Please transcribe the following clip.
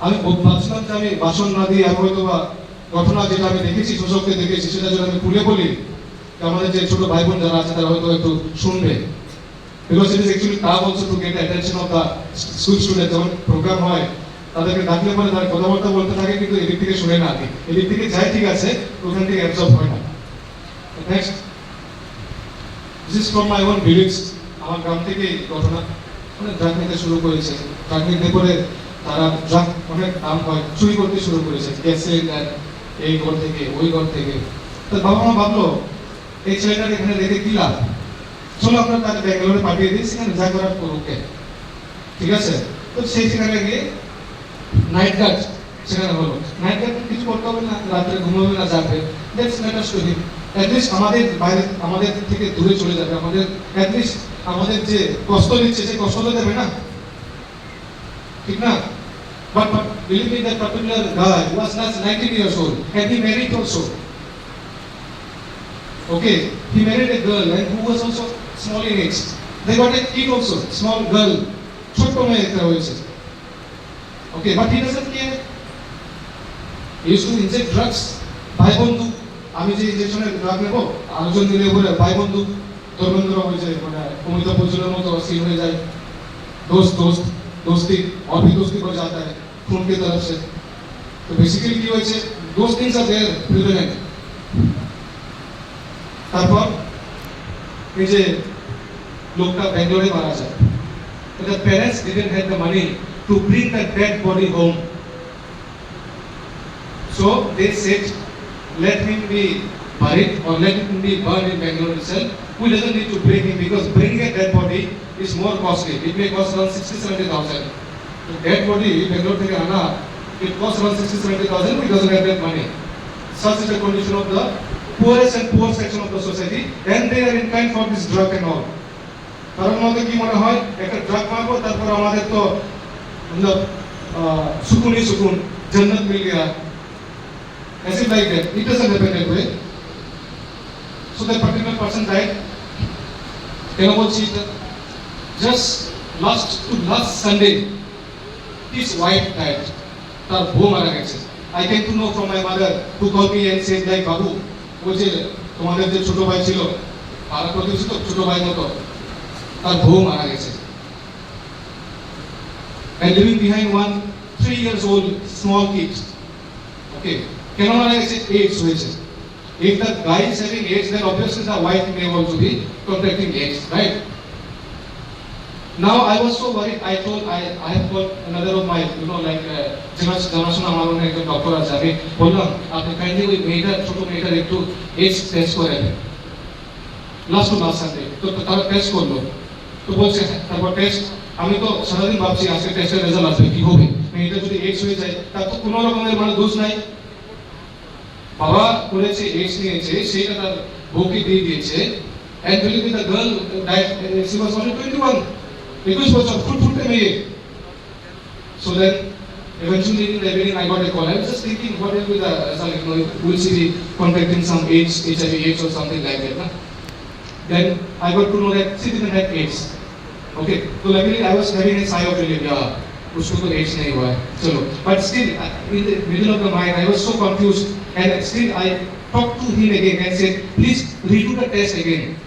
আমি ভাবছিলাম যে আমি ভাষণ না দিয়ে আমি হয়তো বা ঘটনা যেটা আমি দেখেছি, শোষককে দেখেছি, সেটা যদি আমি খুলে বলি, আমাদের যে ছোট ভাই বোন যারা আছে তারা হয়তো একটু শুনবে। Because it is actually tough also to get attention of the school students. যখন প্রোগ্রাম হয় তাদেরকে ডাকলে পরে তারা কথাবার্তা বলতে থাকে, কিন্তু এদিক থেকে শুনে না আগে, এদিক থেকে যায় ঠিক আছে, ওখান থেকে অ্যাবজর্ব হয় না। Next, this is from my own village. আমার গ্রাম থেকে ঘটনা, মানে ড্রাগ নিতে শুরু করেছে। ড্রাগ নিতে পরে তারা ড্রাগ অনেক দাম হয়, চুরি করতে শুরু করেছে, গ্যাস সিলিন্ডার, এই ঘর থেকে ওই ঘর থেকে। তো বাবা মা ভাবলো এই ছেলেটাকে এখানে রেখে কি লাভ, চলো আমরা তাকে ব্যাঙ্গালোরে পাঠিয়ে দিই, সেখানে যা করার করুকে, ঠিক আছে। তো সেই সেখানে গিয়ে নাইট গার্ড সেখানে হলো। নাইট গার্ড কিছু করতে হবে না, রাত্রে ঘুমাবে না, যাবে, that's matter to him. At least আমাদের বাইরে, আমাদের থেকে দূরে চলে যাবে, আমাদের অ্যাটলিস্ট আমাদের যে কষ্ট দিচ্ছে সেই কষ্ট তো দেবে না, ঠিক না? But believe me, that particular guy was not 19 years old and he married also. Okay, he married a girl and who was also small in age. They got a kid also, small girl. ছোট্ট মেয়ে একটা হয়েছে। Okay, but he doesn't care. He used to inject drugs. ভাই বন্ধু, আমি যে ইনজেকশনের drug নেবো, আলোচনা দিলে বলে ভাই বন্ধু ধর্মেন্দ্র হয়ে যায়, মানে অমিতাভ বচ্চনের মতো সিন হয়ে যায়। दोस्त दोस्त दोस्ती और भी दोस्ती बढ़ जाता है खून की तरफ से। तो बेसिकली কি হয়েছে, those things are there prevalent। তারপর এই যে লোকটা ব্যাঙ্গালোরে মারা যায়, the parents didn't have the money to bring the dead body home, so they said let him be buried or let him be burned in Bangalore itself. We doesn't need to bring him because bringing a dead body is more costly. It may cost around 60-70,000. The dead body Bangalore থেকে আনা, it costs around 60-70,000. We doesn't have that money. Such is the condition of the poorest and poor section of the society, and they are inclined for this drug and all. কারণ আমাদের কি মনে হয়, একটা drug মারবো তারপর আমাদের তো मतलब সুকুনই সুকুন, জান্নাত মিল Gaya, as if like that. It doesn't happen that way. So that particular person died. কেন বলছি, just last Sunday his wife died. তার বউ মারা গেছে। I came to know from my mother who called me and said like, বাবু, ওই যে তোমাদের যে ছোট ভাই ছিল, পাড়া প্রতিবেশী তো, ছোট ভাই মতো, তার বউ মারা গেছে। And leaving behind one 3 years old small kid. Okay, কেন মারা গেছে? AIDS হয়েছে। If the guy is having AIDS, then obviously the wife may also be contracting AIDS, right? Now I was so worried. I have called another of my, like জানাশোনা আমার অনেক একজন doctor আছে, আমি বললাম আপনি কাইন্ডলি ওই মেয়েটার, ছোট মেয়েটার একটু AIDS টেস্ট করে দেন। লাস্ট সানডে তো তারা টেস্ট করলো, তো বলছে তারপর টেস্ট, আমি তো সারাদিন ভাবছি আজকে টেস্টের রেজাল্ট আসবে কি হবে, মেয়েটা যদি AIDS হয়ে যায় তার তো কোনো রকমের মানে দোষ নাই। বাবা করেছে, AIDS নিয়েছে, সেইটা তার বউকে দিয়ে দিয়েছে, and believe me, the girl died, she was only 21, 21 বছর, ফুটফুটে মেয়ে। So then eventually in the evening I got a call. I was just thinking what will be the result, will she be contracting some AIDS, HIV AIDS or something like that, na? Then I got to know that she didn't have AIDS. Okay, so luckily I was having a sigh of relief, yeah, उसको तो AIDS नहीं हुआ है, चलो। But still in the middle of the mind I was so confused, and still I talked to him again and said please redo the test again.